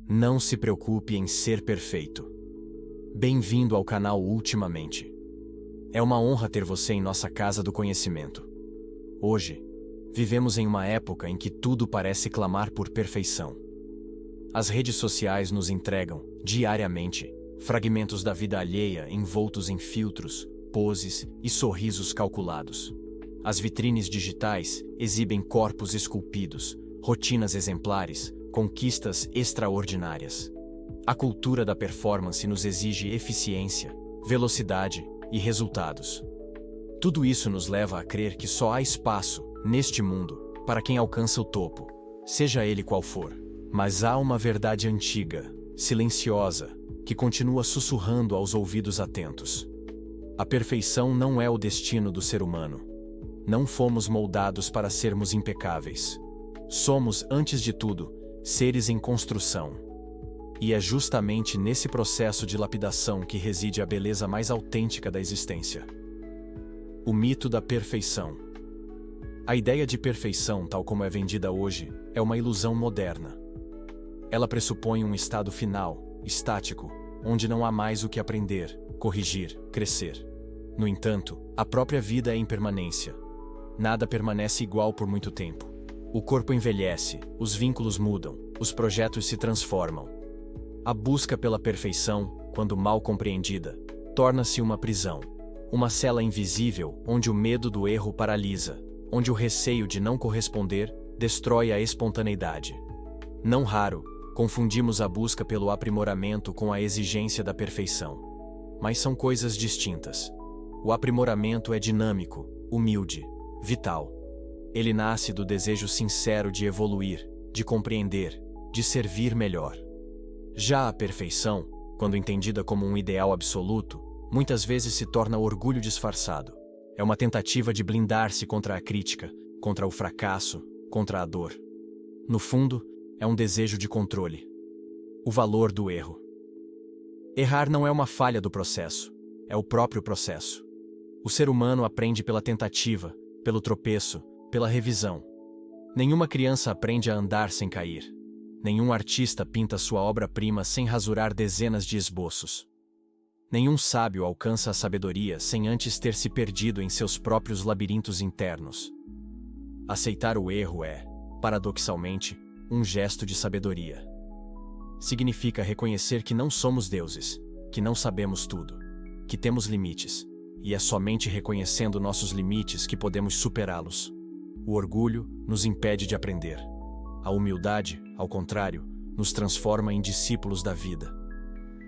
Não se preocupe em ser perfeito. Bem-vindo ao canal Ultimamente. É uma honra ter você em nossa casa do conhecimento. Hoje, vivemos em uma época em que tudo parece clamar por perfeição. As redes sociais nos entregam, diariamente, fragmentos da vida alheia envoltos em filtros, poses e sorrisos calculados. As vitrines digitais exibem corpos esculpidos, rotinas exemplares, conquistas extraordinárias. A cultura da performance nos exige eficiência, velocidade e resultados. Tudo isso nos leva a crer que só há espaço, neste mundo, para quem alcança o topo, seja ele qual for. Mas há uma verdade antiga, silenciosa, que continua sussurrando aos ouvidos atentos. A perfeição não é o destino do ser humano. Não fomos moldados para sermos impecáveis. Somos, antes de tudo, seres em construção. E é justamente nesse processo de lapidação que reside a beleza mais autêntica da existência. O mito da perfeição. A ideia de perfeição, tal como é vendida hoje, é uma ilusão moderna. Ela pressupõe um estado final, estático, onde não há mais o que aprender, corrigir, crescer. No entanto, a própria vida é impermanência. Nada permanece igual por muito tempo. O corpo envelhece, os vínculos mudam, os projetos se transformam. A busca pela perfeição, quando mal compreendida, torna-se uma prisão. Uma cela invisível onde o medo do erro paralisa, onde o receio de não corresponder destrói a espontaneidade. Não raro, confundimos a busca pelo aprimoramento com a exigência da perfeição. Mas são coisas distintas. O aprimoramento é dinâmico, humilde, vital. Ele nasce do desejo sincero de evoluir, de compreender, de servir melhor. Já a perfeição, quando entendida como um ideal absoluto, muitas vezes se torna orgulho disfarçado. É uma tentativa de blindar-se contra a crítica, contra o fracasso, contra a dor. No fundo, é um desejo de controle. O valor do erro. Errar não é uma falha do processo, é o próprio processo. O ser humano aprende pela tentativa, pelo tropeço, pela revisão. Nenhuma criança aprende a andar sem cair. Nenhum artista pinta sua obra-prima sem rasurar dezenas de esboços. Nenhum sábio alcança a sabedoria sem antes ter se perdido em seus próprios labirintos internos. Aceitar o erro é, paradoxalmente, um gesto de sabedoria. Significa reconhecer que não somos deuses, que não sabemos tudo, que temos limites, e é somente reconhecendo nossos limites que podemos superá-los. O orgulho nos impede de aprender. A humildade, ao contrário, nos transforma em discípulos da vida.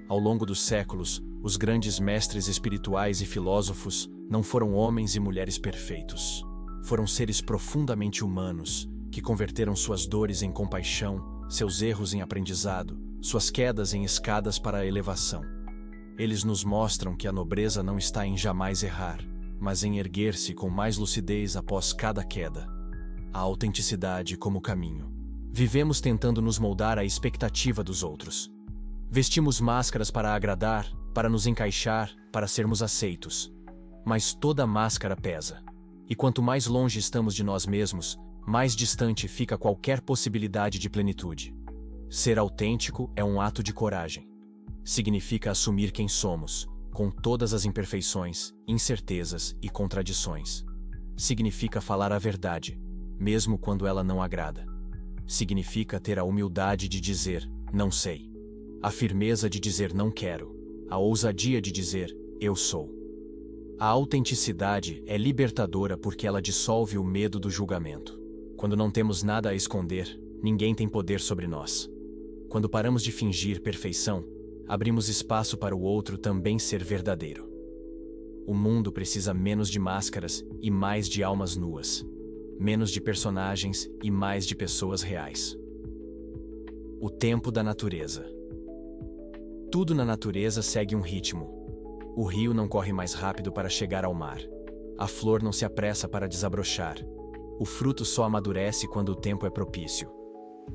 Ao longo dos séculos, os grandes mestres espirituais e filósofos não foram homens e mulheres perfeitos. Foram seres profundamente humanos, que converteram suas dores em compaixão, seus erros em aprendizado, suas quedas em escadas para a elevação. Eles nos mostram que a nobreza não está em jamais errar, mas em erguer-se com mais lucidez após cada queda. A autenticidade como caminho. Vivemos tentando nos moldar à expectativa dos outros. Vestimos máscaras para agradar, para nos encaixar, para sermos aceitos. Mas toda máscara pesa. E quanto mais longe estamos de nós mesmos, mais distante fica qualquer possibilidade de plenitude. Ser autêntico é um ato de coragem. Significa assumir quem somos, com todas as imperfeições, incertezas e contradições. Significa falar a verdade, mesmo quando ela não agrada. Significa ter a humildade de dizer, não sei. A firmeza de dizer não quero. A ousadia de dizer, eu sou. A autenticidade é libertadora porque ela dissolve o medo do julgamento. Quando não temos nada a esconder, ninguém tem poder sobre nós. Quando paramos de fingir perfeição, abrimos espaço para o outro também ser verdadeiro. O mundo precisa menos de máscaras e mais de almas nuas. Menos de personagens e mais de pessoas reais. O tempo da natureza. Tudo na natureza segue um ritmo. O rio não corre mais rápido para chegar ao mar. A flor não se apressa para desabrochar. O fruto só amadurece quando o tempo é propício.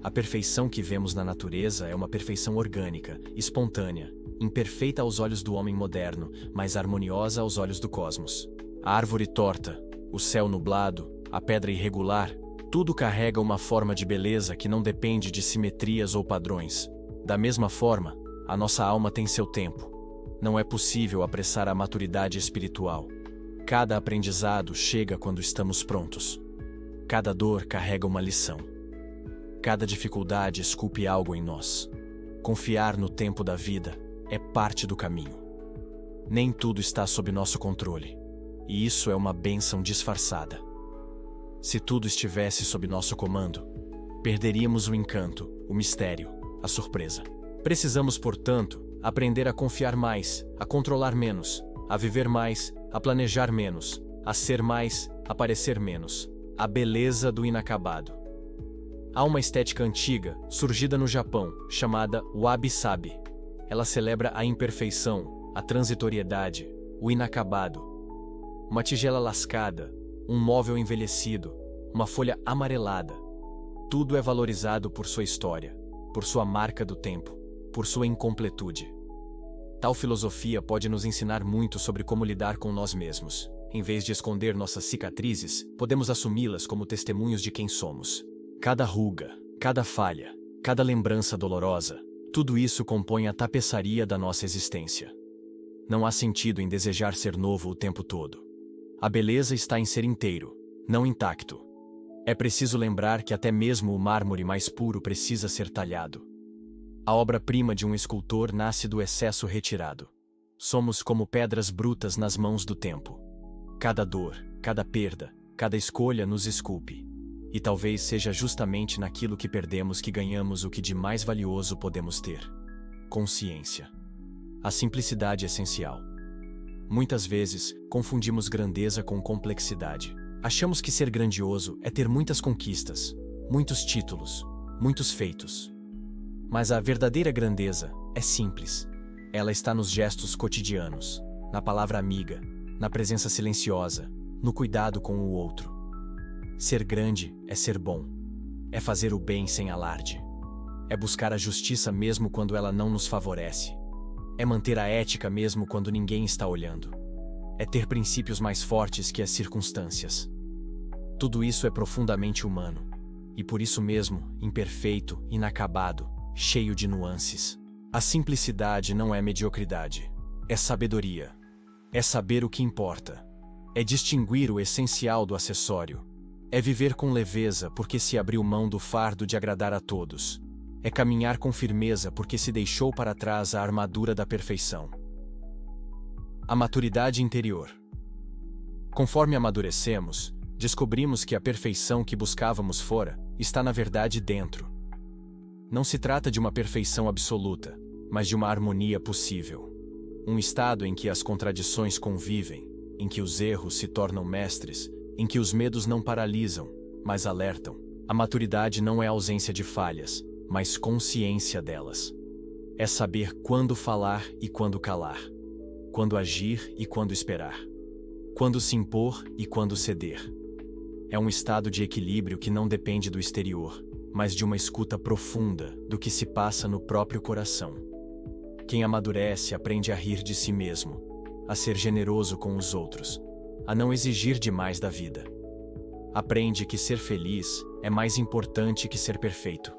A perfeição que vemos na natureza é uma perfeição orgânica, espontânea, imperfeita aos olhos do homem moderno, mas harmoniosa aos olhos do cosmos. A árvore torta, o céu nublado, a pedra irregular, tudo carrega uma forma de beleza que não depende de simetrias ou padrões. Da mesma forma, a nossa alma tem seu tempo. Não é possível apressar a maturidade espiritual. Cada aprendizado chega quando estamos prontos. Cada dor carrega uma lição. Cada dificuldade esculpe algo em nós. Confiar no tempo da vida é parte do caminho. Nem tudo está sob nosso controle, e isso é uma bênção disfarçada. Se tudo estivesse sob nosso comando, perderíamos o encanto, o mistério, a surpresa. Precisamos, portanto, aprender a confiar mais, a controlar menos, a viver mais, a planejar menos, a ser mais, a parecer menos. A beleza do inacabado. Há uma estética antiga, surgida no Japão, chamada wabi-sabi. Ela celebra a imperfeição, a transitoriedade, o inacabado. Uma tigela lascada, um móvel envelhecido, uma folha amarelada. Tudo é valorizado por sua história, por sua marca do tempo, por sua incompletude. Tal filosofia pode nos ensinar muito sobre como lidar com nós mesmos. Em vez de esconder nossas cicatrizes, podemos assumi-las como testemunhos de quem somos. Cada ruga, cada falha, cada lembrança dolorosa, tudo isso compõe a tapeçaria da nossa existência. Não há sentido em desejar ser novo o tempo todo. A beleza está em ser inteiro, não intacto. É preciso lembrar que até mesmo o mármore mais puro precisa ser talhado. A obra-prima de um escultor nasce do excesso retirado. Somos como pedras brutas nas mãos do tempo. Cada dor, cada perda, cada escolha nos esculpe. E talvez seja justamente naquilo que perdemos que ganhamos o que de mais valioso podemos ter: consciência. A simplicidade essencial. Muitas vezes, confundimos grandeza com complexidade. Achamos que ser grandioso é ter muitas conquistas, muitos títulos, muitos feitos. Mas a verdadeira grandeza é simples. Ela está nos gestos cotidianos, na palavra amiga, na presença silenciosa, no cuidado com o outro. Ser grande é ser bom. É fazer o bem sem alarde. É buscar a justiça mesmo quando ela não nos favorece. É manter a ética mesmo quando ninguém está olhando. É ter princípios mais fortes que as circunstâncias. Tudo isso é profundamente humano. E por isso mesmo, imperfeito, inacabado, cheio de nuances. A simplicidade não é mediocridade. É sabedoria. É saber o que importa. É distinguir o essencial do acessório. É viver com leveza porque se abriu mão do fardo de agradar a todos. É caminhar com firmeza porque se deixou para trás a armadura da perfeição. A maturidade interior. Conforme amadurecemos, descobrimos que a perfeição que buscávamos fora está na verdade dentro. Não se trata de uma perfeição absoluta, mas de uma harmonia possível. Um estado em que as contradições convivem, em que os erros se tornam mestres, em que os medos não paralisam, mas alertam. A maturidade não é ausência de falhas, mas consciência delas. É saber quando falar e quando calar, quando agir e quando esperar, quando se impor e quando ceder. É um estado de equilíbrio que não depende do exterior, mas de uma escuta profunda do que se passa no próprio coração. Quem amadurece aprende a rir de si mesmo, a ser generoso com os outros, a não exigir demais da vida. Aprende que ser feliz é mais importante que ser perfeito.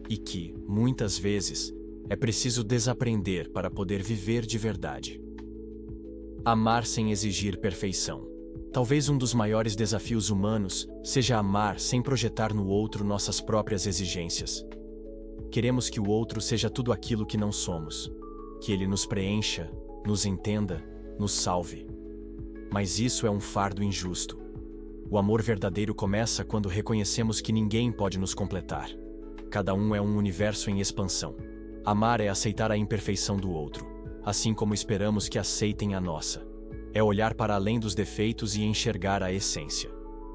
E que, muitas vezes, é preciso desaprender para poder viver de verdade. Amar sem exigir perfeição. Talvez um dos maiores desafios humanos seja amar sem projetar no outro nossas próprias exigências. Queremos que o outro seja tudo aquilo que não somos, que ele nos preencha, nos entenda, nos salve. Mas isso é um fardo injusto. O amor verdadeiro começa quando reconhecemos que ninguém pode nos completar. Cada um é um universo em expansão. Amar é aceitar a imperfeição do outro, assim como esperamos que aceitem a nossa. É olhar para além dos defeitos e enxergar a essência.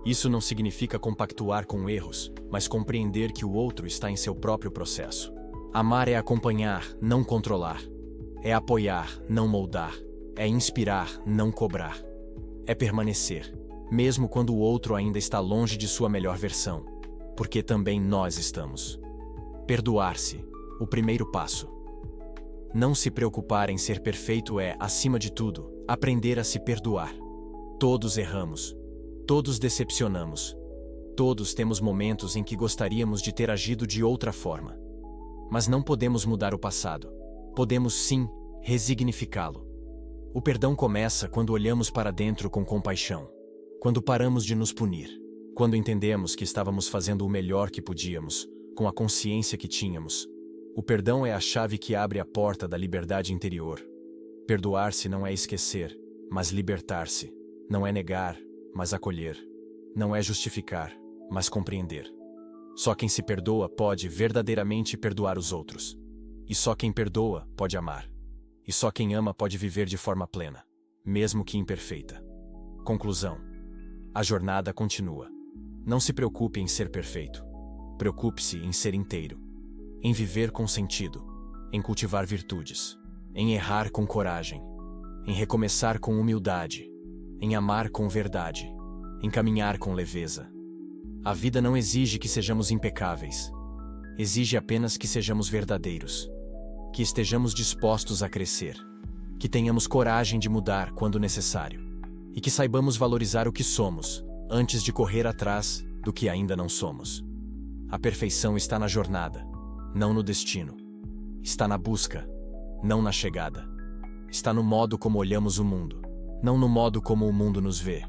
Isso não significa compactuar com erros, mas compreender que o outro está em seu próprio processo. Amar é acompanhar, não controlar. É apoiar, não moldar. É inspirar, não cobrar. É permanecer, mesmo quando o outro ainda está longe de sua melhor versão, porque também nós estamos. Perdoar-se, o primeiro passo. Não se preocupar em ser perfeito é, acima de tudo, aprender a se perdoar. Todos erramos. Todos decepcionamos. Todos temos momentos em que gostaríamos de ter agido de outra forma. Mas não podemos mudar o passado. Podemos sim resignificá-lo. O perdão começa quando olhamos para dentro com compaixão, quando paramos de nos punir, quando entendemos que estávamos fazendo o melhor que podíamos, com a consciência que tínhamos. O perdão é a chave que abre a porta da liberdade interior. Perdoar-se não é esquecer, mas libertar-se. Não é negar, mas acolher. Não é justificar, mas compreender. Só quem se perdoa pode verdadeiramente perdoar os outros. E só quem perdoa pode amar. E só quem ama pode viver de forma plena, mesmo que imperfeita. Conclusão: a jornada continua. Não se preocupe em ser perfeito. Preocupe-se em ser inteiro. Em viver com sentido. Em cultivar virtudes. Em errar com coragem. Em recomeçar com humildade. Em amar com verdade. Em caminhar com leveza. A vida não exige que sejamos impecáveis. Exige apenas que sejamos verdadeiros. Que estejamos dispostos a crescer. Que tenhamos coragem de mudar quando necessário. E que saibamos valorizar o que somos, antes de correr atrás do que ainda não somos. A perfeição está na jornada, não no destino. Está na busca, não na chegada. Está no modo como olhamos o mundo, não no modo como o mundo nos vê.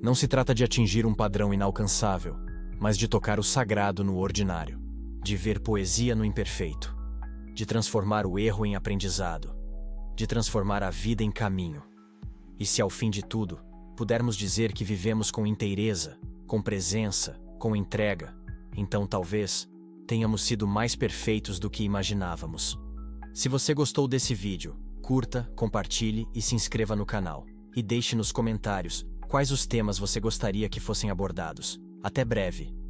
Não se trata de atingir um padrão inalcançável, mas de tocar o sagrado no ordinário, de ver poesia no imperfeito, de transformar o erro em aprendizado, de transformar a vida em caminho. E se ao fim de tudo, pudermos dizer que vivemos com inteireza, com presença, com entrega, então talvez tenhamos sido mais perfeitos do que imaginávamos. Se você gostou desse vídeo, curta, compartilhe e se inscreva no canal. E deixe nos comentários quais os temas você gostaria que fossem abordados. Até breve!